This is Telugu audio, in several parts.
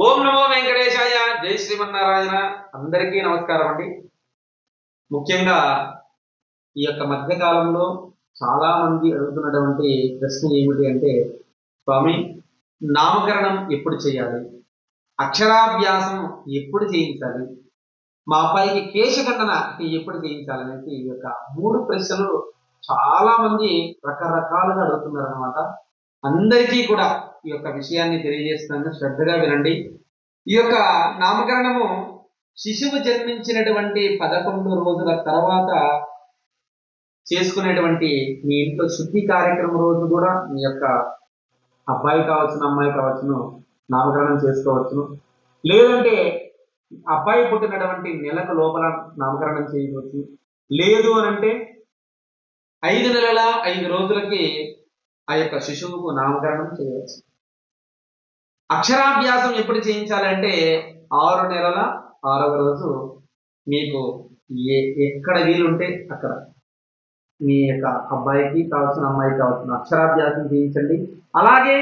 ఓం నమో వెంకటేశాయ. జై శ్రీమన్నారాయణ. అందరికీ నమస్కారం అండి. ముఖ్యంగా ఈ యొక్క మధ్యకాలంలో చాలా మంది అడుగుతున్నటువంటి ప్రశ్న ఏమిటి అంటే, స్వామి నామకరణం ఎప్పుడు చేయాలి, అక్షరాభ్యాసం ఎప్పుడు చేయించాలి, మా అబ్బాయికి కేశఖండన ఎప్పుడు చేయించాలనేసి ఈ యొక్క మూడు ప్రశ్నలు చాలా మంది రకరకాలుగా అడుగుతున్నారు అనమాట. అందరికీ కూడా ఈ యొక్క విషయాన్ని తెలియజేస్తున్నాను, శ్రద్ధగా వినండి. ఈ యొక్క నామకరణము శిశువు జన్మించినటువంటి 11 రోజుల తర్వాత చేసుకునేటువంటి మీ ఇంట్లో శుద్ధి కార్యక్రమం రోజు కూడా మీ యొక్క అబ్బాయి కావచ్చును అమ్మాయి కావచ్చును నామకరణం చేసుకోవచ్చును. లేదంటే అబ్బాయి పుట్టినటువంటి నెలకు లోపల నామకరణం చేయవచ్చు. లేదు అని అంటే 5 నెలల 5 రోజులకి ఆ యొక్క శిశువుకు నామకరణం చేయవచ్చు. అక్షరాభ్యాసం ఎప్పుడు చేయించాలంటే 6 నెలల 6వ రోజు మీకు ఎక్కడ వీలుంటే అక్కడ మీ యొక్క అబ్బాయికి కావాల్సిన అమ్మాయికి కావాల్సిన అక్షరాభ్యాసం చేయించండి. అలాగే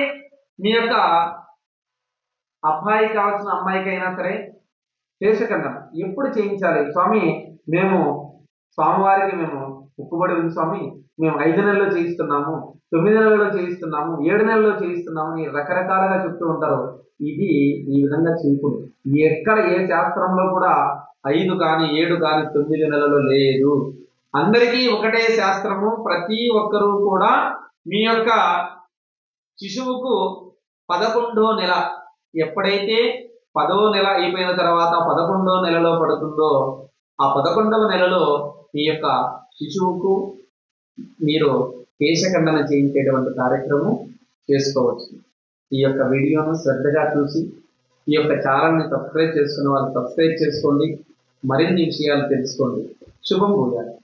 మీ యొక్క అబ్బాయికి కావాల్సిన అమ్మాయికైనా సరే కేశఖండన ఎప్పుడు చేయించాలి స్వామి, మేము స్వామివారికి మేము మొక్కుబడి ఉంది స్వామి, మేము 5 నెలల్లో చేయిస్తున్నాము, 9 నెలల్లో చేయిస్తున్నాము, 7 నెలల్లో చేయిస్తున్నాము అని రకరకాలుగా చెప్తూ ఉంటారు. ఇది ఈ విధంగా చేయకూడదు. ఎక్కడ ఏ శాస్త్రంలో కూడా 5 కానీ 7 కానీ 9 నెలలు లేదు. అందరికీ ఒకటే శాస్త్రము. ప్రతి ఒక్కరూ కూడా మీ యొక్క శిశువుకు 11వ నెల ఎప్పుడైతే 10వ నెల అయిపోయిన తర్వాత 11వ నెలలో పడుతుందో ఆ 11వ నెలలో మీ యొక్క శిశువుకు మీరు కేశఖండన చేయించేటువంటి కార్యక్రమం చేసుకోవచ్చు. ఈ యొక్క వీడియోను శ్రద్ధగా చూసి ఈ యొక్క ఛానల్ని సబ్స్క్రైబ్ చేసుకున్న వాళ్ళు సబ్స్క్రైబ్ చేసుకోండి. మరిన్ని విషయాలు తెలుసుకోండి. శుభం భూయాలి.